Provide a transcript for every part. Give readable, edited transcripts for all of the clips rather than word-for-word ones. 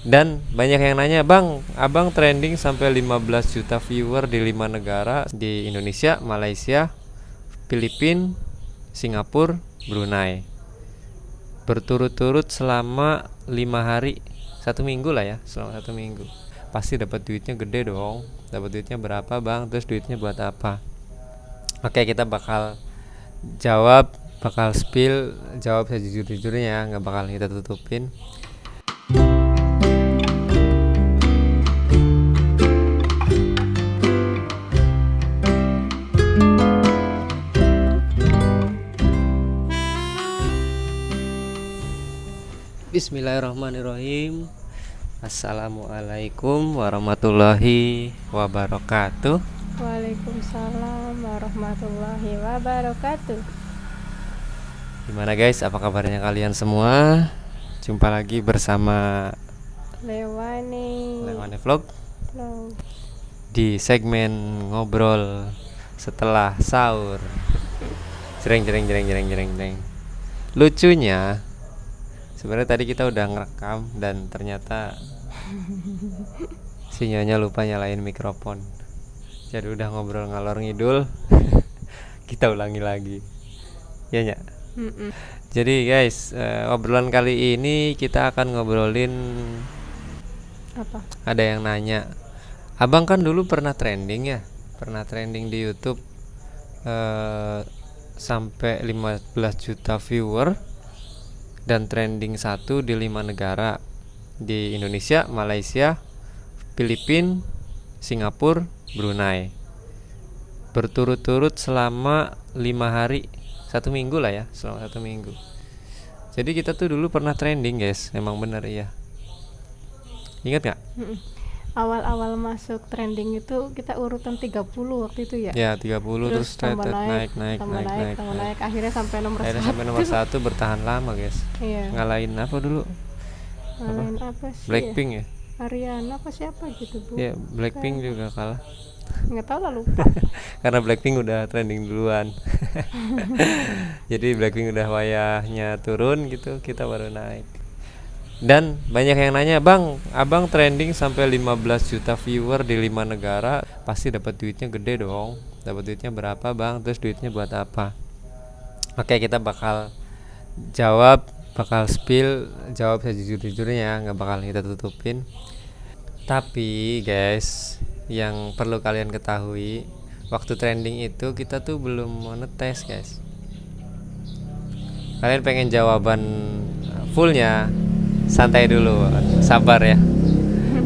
Dan banyak yang nanya, "Bang, Abang trending sampai 15 juta viewer di 5 negara, di Indonesia, Malaysia, Filipina, Singapura, Brunei. Berturut-turut selama 5 hari, 1 minggu lah ya, selama 1 minggu. Pasti dapat duitnya gede dong. Dapat duitnya berapa, Bang? Terus duitnya buat apa?" Oke, kita bakal jawab sejujur-jujurnya, nggak bakal kita tutupin. Bismillahirrahmanirrahim. Assalamualaikum warahmatullahi wabarakatuh. Waalaikumsalam warahmatullahi wabarakatuh. Gimana guys, apa kabarnya kalian semua? Jumpa lagi bersama Lewane Vlog di segmen ngobrol setelah sahur. Jreng. Lucunya sebenarnya tadi kita udah ngerekam dan ternyata si Nyonya lupa nyalain mikrofon. Jadi udah ngobrol ngalor ngidul. Kita ulangi lagi. Ya Nya. Jadi guys, obrolan kali ini kita akan ngobrolin Apa? Ada yang nanya, "Abang kan dulu pernah trending ya? Pernah trending di YouTube sampai 15 juta viewer dan trending 1 di 5 negara, di Indonesia, Malaysia, Filipina, Singapura, Brunei. Berturut-turut selama 5 hari, 1 minggu lah ya, selama 1 minggu. Jadi kita tuh dulu pernah trending guys, emang bener ya. Ingat gak? Awal-awal masuk trending itu kita urutan 30 waktu itu ya? Ya 30 terus tambah naik, naik. akhirnya sampai nomor Akhirnya 1. sampai nomor 1 bertahan lama guys. Iya. Ngalahin apa dulu? Ngalahin apa sih? Blackpink ya? Ariana apa siapa gitu Bu? Ya Blackpink juga kalah. Nggak tahu lah, lupa. Karena Blackpink udah trending duluan. Jadi Blackpink udah wayahnya turun gitu, kita baru naik. Dan banyak yang nanya, "Bang, Abang trending sampai 15 juta viewer di 5 negara, pasti dapat duitnya gede dong. Dapat duitnya berapa, Bang? Terus duitnya buat apa?" Oke, kita bakal jawab sejujur-jujurnya, nggak bakal kita tutupin. Tapi guys, yang perlu kalian ketahui, waktu trending itu kita tuh belum monetes guys. Kalian pengen jawaban fullnya, santai dulu, sabar ya.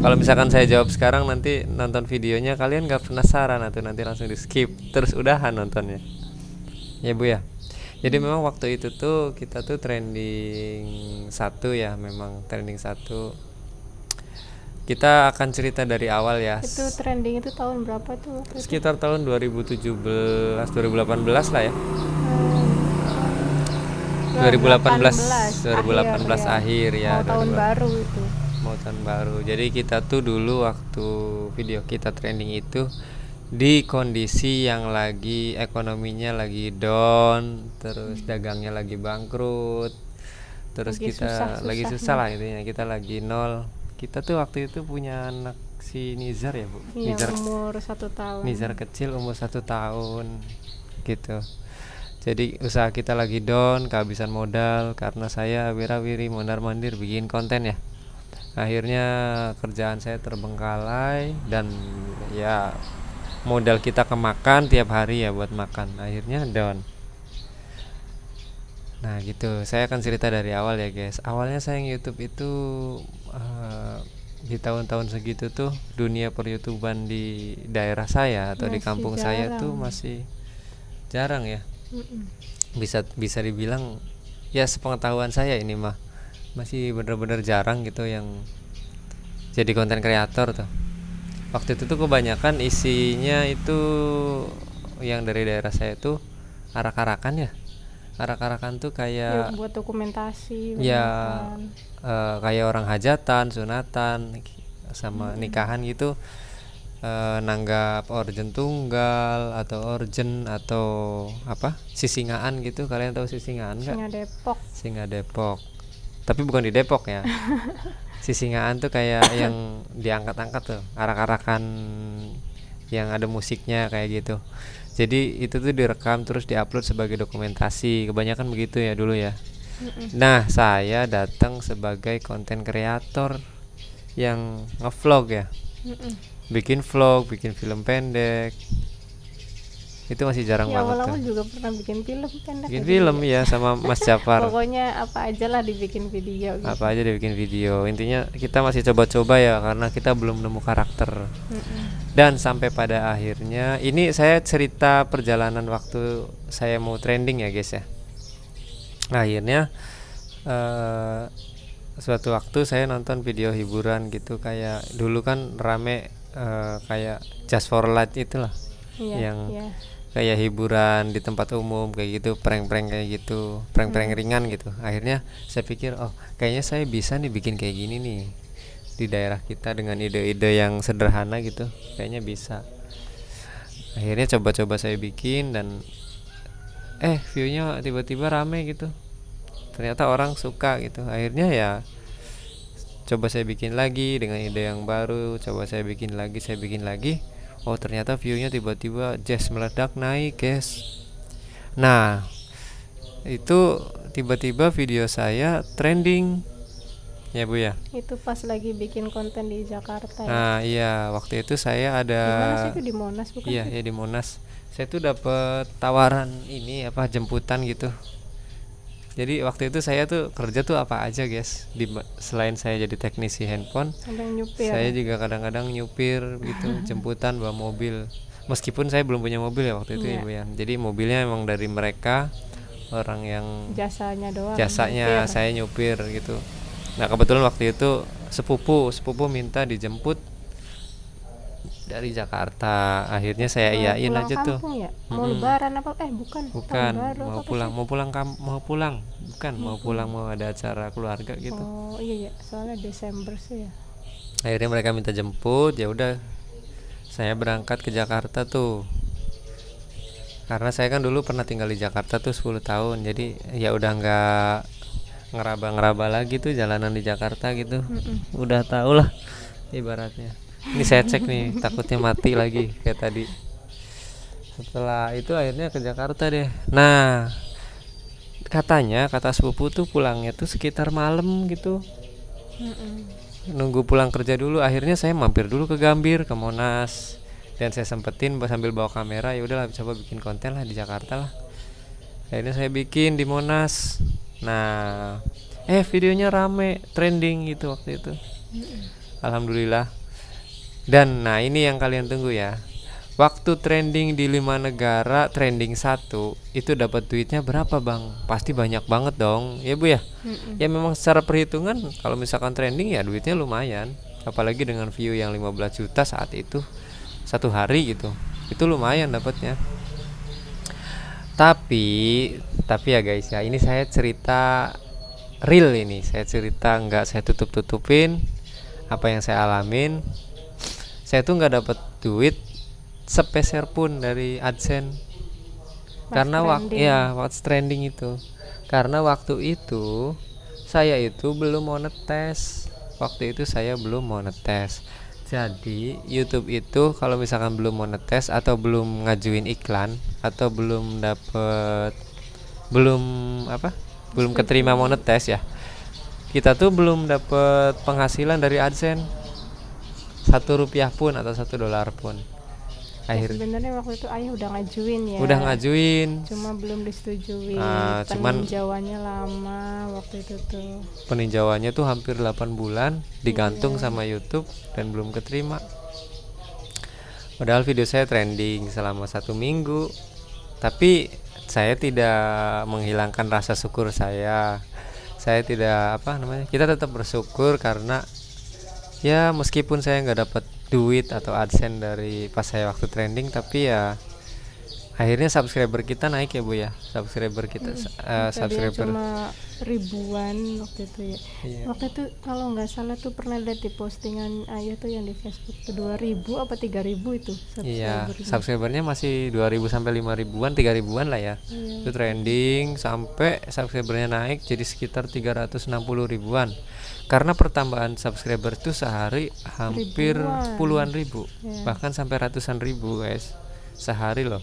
Kalau misalkan saya jawab sekarang, nanti nonton videonya kalian gak penasaran atau nanti langsung di skip terus udahan nontonnya. Ya Bu ya. Jadi memang waktu itu tuh kita tuh trending 1 ya, memang trending 1. Kita akan cerita dari awal ya. Itu trending itu tahun berapa tuh? Sekitar tahun 2017, 2018 lah ya. 2018 akhir ya. Mau tahun baru itu. Mau tahun baru. Jadi kita tuh dulu waktu video kita trending itu di kondisi yang lagi ekonominya lagi down, terus dagangnya lagi bangkrut, terus lagi kita lagi susah lah intinya, kita lagi nol. Kita tuh waktu itu punya anak si Nizar ya Bu. Iya, Nizar umur 1 tahun. Nizar kecil umur 1 tahun gitu. Jadi usaha kita lagi down, kehabisan modal karena saya wira-wiri mondar-mandir bikin konten ya. Akhirnya kerjaan saya terbengkalai dan ya modal kita kemakan tiap hari ya buat makan. Akhirnya down. Nah gitu, saya akan cerita dari awal ya guys. Awalnya saya YouTube itu di tahun-tahun segitu tuh dunia per-YouTuban di daerah saya atau di kampung saya tuh masih jarang ya. Bisa dibilang ya, sepengetahuan saya ini mah masih bener-bener jarang gitu yang jadi konten kreator tuh. Waktu itu tuh kebanyakan isinya itu yang dari daerah saya tuh arak-arakan ya. Arak-arakan tuh kayak buat dokumentasi ya, kayak orang hajatan, sunatan, sama nikahan gitu. Nanggap orjen tunggal atau orjen atau apa sisingaan gitu. Kalian tahu sisingaan nggak? Singa Depok. Singa Depok, tapi bukan di Depok ya. Sisingaan tuh kayak yang diangkat-angkat tuh, arak-arakan yang ada musiknya kayak gitu. Jadi itu tuh direkam terus diupload sebagai dokumentasi. Kebanyakan begitu ya dulu ya. Mm-mm. Nah, saya datang sebagai konten kreator yang ngevlog ya. Mm-mm. Bikin vlog, bikin film pendek. Itu masih jarang Ya banget tuh. awal-awal juga pernah bikin film pendek Bikin gitu film ya. ya sama Mas Jafar. Pokoknya apa aja lah dibikin video gitu. Apa aja dibikin video. Intinya kita masih coba-coba ya karena kita belum nemu karakter. Mm-mm. Dan sampai pada akhirnya ini saya cerita perjalanan waktu saya mau trending ya guys ya. Akhirnya suatu waktu saya nonton video hiburan gitu, kayak dulu kan rame kayak Just for Light itulah, Iya, yang iya. kayak hiburan di tempat umum kayak gitu, prank-prank kayak gitu, prank-prank ringan gitu. Akhirnya saya pikir, oh kayaknya saya bisa nih bikin kayak gini nih di daerah kita dengan ide-ide yang sederhana gitu, kayaknya bisa. Akhirnya coba-coba saya bikin dan viewnya tiba-tiba rame gitu, ternyata orang suka gitu. Akhirnya ya coba saya bikin lagi dengan ide yang baru, coba saya bikin lagi. Oh ternyata viewnya tiba-tiba jazz meledak naik guys. Nah itu tiba-tiba video saya trending ya Bu ya. Itu pas lagi bikin konten di Jakarta ya. Nah iya, waktu itu saya ada Di mana sih itu, di Monas bukan iya sih? ya di Monas. Saya tuh dapat tawaran ini apa, jemputan gitu. Jadi waktu itu saya tuh kerja tuh apa aja guys, selain saya jadi teknisi handphone, Ada yang nyupir. saya juga kadang-kadang nyupir gitu, jemputan bawa mobil. Meskipun saya belum punya mobil ya waktu itu Iya. Ibu ya. Jadi mobilnya emang dari mereka, orang yang Jasanya doang. jasanya nyupir. saya nyupir gitu. Nah kebetulan waktu itu sepupu minta dijemput dari Jakarta. Akhirnya saya Mau iyain pulang aja tuh. kampung ya? Mau lebaran apa? Bukan. Bukan, Tahun baru mau apa pulang, sih? bukan, mau pulang, mau ada acara keluarga gitu. Oh iya ya, soalnya Desember sih ya. Akhirnya mereka minta jemput, ya udah saya berangkat ke Jakarta tuh. Karena saya kan dulu pernah tinggal di Jakarta tuh 10 tahun. Jadi ya udah nggak ngeraba-ngeraba lagi tuh jalanan di Jakarta gitu. Udah tau lah ibaratnya. Ini saya cek nih, takutnya mati lagi kayak tadi. Setelah itu akhirnya ke Jakarta deh. Nah, kata sepupu tuh pulangnya tuh sekitar malam gitu. Nunggu pulang kerja dulu. Akhirnya saya mampir dulu ke Gambir, ke Monas, dan saya sempetin sambil bawa kamera. Ya udahlah, coba bikin konten lah di Jakarta lah. Akhirnya saya bikin di Monas. Nah videonya rame, trending gitu waktu itu. Alhamdulillah. Dan nah ini yang kalian tunggu ya. Waktu trending di 5 negara, trending 1 itu dapat duitnya berapa bang? Pasti banyak banget dong, ya Bu ya. Ya memang secara perhitungan kalau misalkan trending ya duitnya lumayan. Apalagi dengan view yang 15 juta saat itu, satu hari gitu, itu lumayan dapatnya. Tapi ya guys ya, ini saya cerita real, ini saya cerita nggak saya tutupin apa yang saya alamin. Saya tuh nggak dapat duit sepeser pun dari AdSense karena waktu trending itu. Karena waktu itu saya itu belum monetes. Jadi YouTube itu kalau misalkan belum monetes atau belum ngajuin iklan atau belum keterima monetes ya, kita tuh belum dapet penghasilan dari AdSense 1 rupiah pun atau $1 pun. Sebenarnya waktu itu ayah udah ngajuin ya. Udah ngajuin, cuma belum disetujui. cuman Peninjauannya lama waktu itu tuh. peninjauannya tuh hampir 8 bulan digantung sama YouTube dan belum keterima. Padahal video saya trending selama 1 minggu. Tapi saya tidak menghilangkan rasa syukur saya. Saya tidak kita tetap bersyukur karena ya meskipun saya nggak dapat duit atau AdSense dari pas saya waktu trending, tapi ya akhirnya subscriber kita naik ya Bu ya. Subscriber kita Tadinya subscriber. cuma ribuan waktu itu ya. Iya. Waktu itu kalau nggak salah tuh pernah lihat di postingan ayah tuh yang di Facebook tuh 2000 apa 3000 itu Iya, subscribernya. subscribernya masih 2000 sampai 5 ribuan, 3 ribuan lah ya. Iya. Itu trending sampai subscribernya naik jadi sekitar 360 ribuan. Karena pertambahan subscriber itu sehari hampir Ribuan. puluhan ribu, Iya. bahkan sampai ratusan ribu guys. Sehari loh,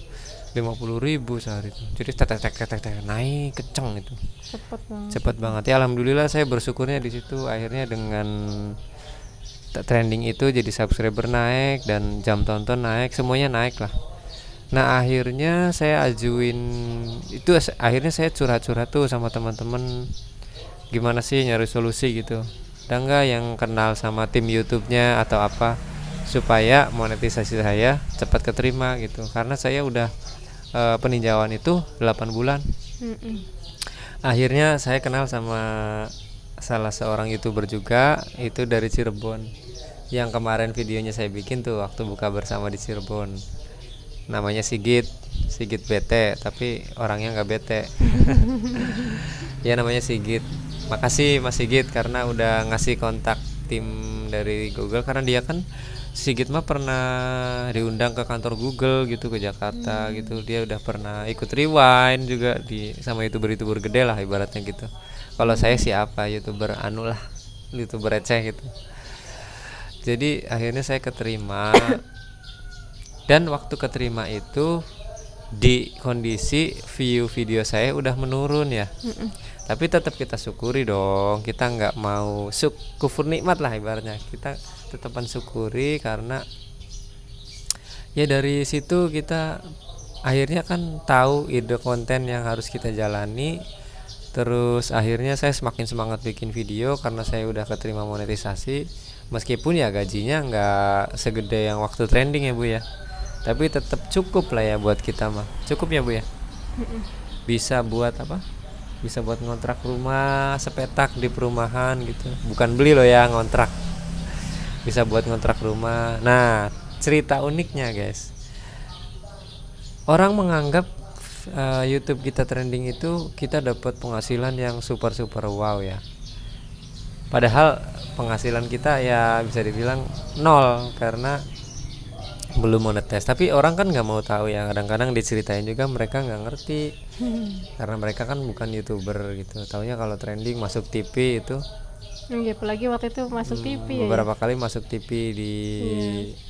50 ribu sehari itu. Jadi tek naik kenceng itu. Cepet banget. Cepat banget ya, alhamdulillah saya bersyukurnya di situ. Akhirnya dengan trending itu jadi subscriber naik dan jam tonton naik, semuanya naik lah. Nah akhirnya saya ajuin itu, akhirnya saya curhat-curhat tuh sama teman-teman, gimana sih nyari solusi gitu, ada nggak yang kenal sama tim YouTube-nya atau apa supaya monetisasi saya cepat keterima gitu, karena saya udah peninjauan itu 8 bulan. Akhirnya saya kenal sama salah seorang YouTuber juga, itu dari Cirebon, yang kemarin videonya saya bikin tuh waktu buka bersama di Cirebon. Namanya Sigit BT, tapi orangnya nggak bete. Ya namanya Sigit. Makasih Mas Sigit karena udah ngasih kontak tim dari Google, karena dia kan Sigit mah pernah diundang ke kantor Google gitu ke Jakarta gitu. Dia udah pernah ikut rewind juga di sama YouTuber gede lah ibaratnya gitu. Kalau saya siapa YouTuber anu lah, YouTuber receh gitu. Jadi akhirnya saya keterima. Dan waktu keterima itu di kondisi view video saya udah menurun ya. Tapi tetap kita syukuri dong. Kita nggak mau kufur nikmat lah ibaratnya. Kita tetap mensyukuri karena ya dari situ kita akhirnya kan tahu ide konten yang harus kita jalani. Terus akhirnya saya semakin semangat bikin video karena saya udah keterima monetisasi. Meskipun ya gajinya nggak segede yang waktu trending ya Bu ya, tapi tetap cukup lah ya buat kita mah. Cukup ya Bu ya. Bisa buat apa? Bisa buat ngontrak rumah sepetak di perumahan gitu. Bukan beli loh ya, ngontrak. Bisa buat ngontrak rumah. Nah, cerita uniknya guys, orang menganggap YouTube kita trending itu kita dapat penghasilan yang super wow ya. Padahal penghasilan kita ya bisa dibilang nol karena belum monetis. Tapi orang kan nggak mau tahu ya, kadang-kadang diceritain juga mereka nggak ngerti karena mereka kan bukan YouTuber gitu. Taunya kalau trending masuk TV itu. Iya, apalagi waktu itu masuk TV beberapa kali masuk TV di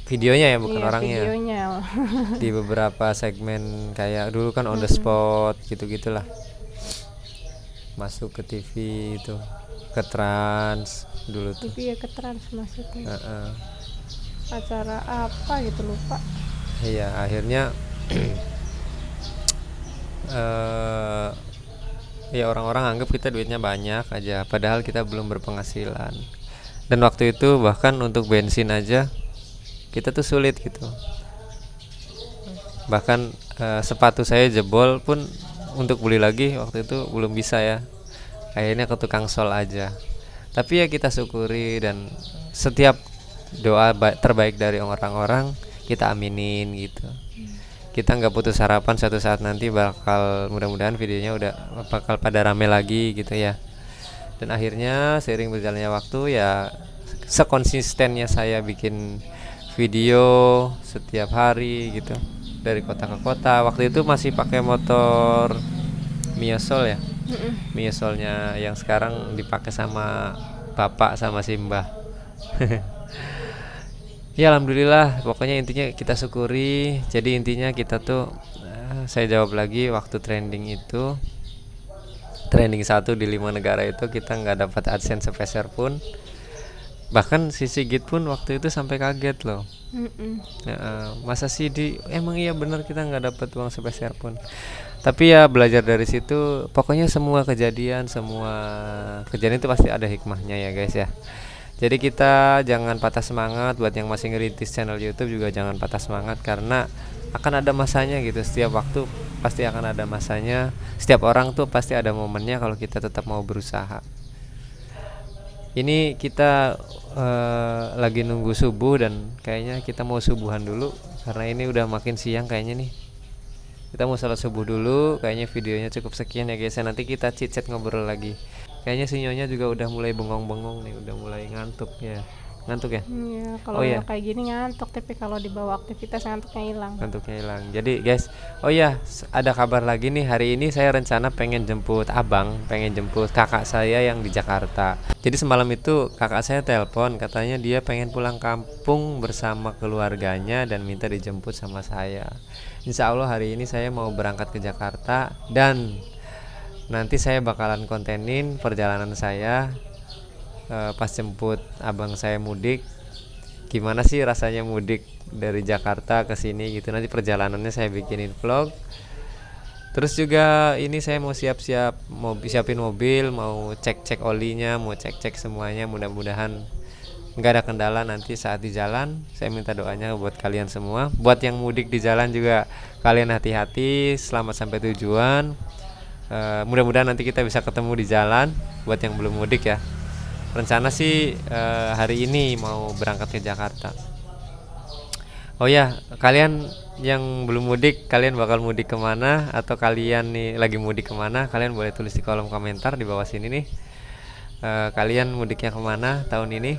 videonya ya, bukan orangnya. Videonya. Di beberapa segmen kayak dulu kan on the spot gitu-gitulah. Masuk ke TV itu, ke Trans dulu tuh. TV ya, ke Trans masuknya. Acara apa gitu lupa. Iya, akhirnya ya orang-orang anggap kita duitnya banyak aja, padahal kita belum berpenghasilan. Dan waktu itu bahkan untuk bensin aja kita tuh sulit gitu. Bahkan sepatu saya jebol pun untuk beli lagi waktu itu belum bisa ya. Akhirnya ke tukang sol aja. Tapi ya kita syukuri, dan setiap doa terbaik dari orang-orang kita aminin gitu. Kita nggak putus harapan suatu saat nanti bakal, mudah-mudahan videonya udah bakal pada rame lagi gitu ya. Dan akhirnya seiring berjalannya waktu ya, sekonsistennya saya bikin video setiap hari gitu, dari kota ke kota. Waktu itu masih pakai motor Mia Soul ya, Mia Soulnya yang sekarang dipakai sama bapak sama Simbah. Ya alhamdulillah, pokoknya intinya kita syukuri. Jadi intinya kita tuh saya jawab lagi, waktu trending itu trending 1 di 5 negara itu kita nggak dapat AdSense sepeser pun. Bahkan si Sigit pun waktu itu sampai kaget loh. Masa sih emang iya bener kita nggak dapat uang sepeser pun. Tapi ya belajar dari situ. Pokoknya semua kejadian itu pasti ada hikmahnya ya guys ya. Jadi kita jangan patah semangat. Buat yang masih ngerintis channel YouTube juga jangan patah semangat, karena akan ada masanya gitu. Setiap waktu pasti akan ada masanya. Setiap orang tuh pasti ada momennya kalau kita tetap mau berusaha. Ini kita lagi nunggu subuh dan kayaknya kita mau subuhan dulu karena ini udah makin siang kayaknya nih. Kita mau sholat subuh dulu. Kayaknya videonya cukup sekian ya guys. Nanti kita chit-chat ngobrol lagi. Kayaknya si Nyonya juga udah mulai bengong-bengong nih, udah mulai ngantuk ya. Ngantuk ya? Iya, kalau Oh iya, kayak gini ngantuk, tapi kalau dibawa aktivitas ngantuknya hilang. ngantuknya hilang. Jadi guys, oh ya, ada kabar lagi nih. Hari ini saya rencana pengen jemput abang, pengen jemput kakak saya yang di Jakarta. Jadi semalam itu kakak saya telepon, katanya dia pengen pulang kampung bersama keluarganya dan minta dijemput sama saya. Insya Allah hari ini saya mau berangkat ke Jakarta dan nanti saya bakalan kontenin perjalanan saya pas jemput abang saya mudik. Gimana sih rasanya mudik dari Jakarta ke sini gitu. Nanti perjalanannya saya bikinin vlog. Terus juga ini saya mau siap-siap, mau siapin mobil, mau cek-cek olinya, mau cek-cek semuanya. Mudah-mudahan nggak ada kendala nanti saat di jalan. Saya minta doanya buat kalian semua. Buat yang mudik di jalan juga kalian hati-hati, selamat sampai tujuan. Mudah-mudahan nanti kita bisa ketemu di jalan. Buat yang belum mudik ya, rencana sih hari ini mau berangkat ke Jakarta. Oh ya, kalian yang belum mudik, kalian bakal mudik kemana? Atau kalian nih lagi mudik kemana? Kalian boleh tulis di kolom komentar di bawah sini nih. Kalian mudiknya kemana tahun ini?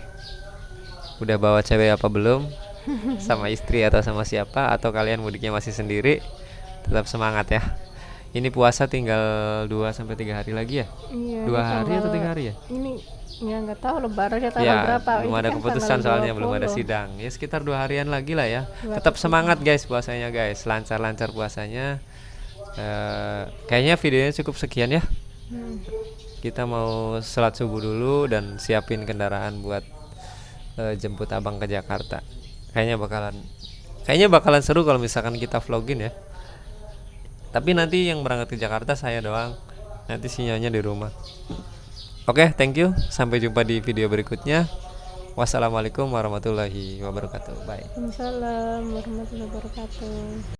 Udah bawa cewek apa belum? Sama istri atau sama siapa? Atau kalian mudiknya masih sendiri? Tetap semangat ya. Ini puasa tinggal 2-3 hari lagi ya? Iya, 2 hari atau 3 hari ya? Ini ya nggak tahu lebarannya tanggal Ya, berapa. belum Ini ada kan keputusan tanggal soalnya belum ada 20. sidang. Ya sekitar 2 harian lagi lah ya. 23. Tetap semangat guys puasanya guys, lancar-lancar puasanya. Kayaknya videonya cukup sekian ya. Kita mau sholat subuh dulu dan siapin kendaraan buat jemput abang ke Jakarta. Kayaknya bakalan seru kalau misalkan kita vlogin ya. Tapi nanti yang berangkat ke Jakarta saya doang. Nanti sinyalnya di rumah. Oke, thank you. Sampai jumpa di video berikutnya. Wassalamualaikum warahmatullahi wabarakatuh. Bye. Waalaikumsalam warahmatullahi wabarakatuh.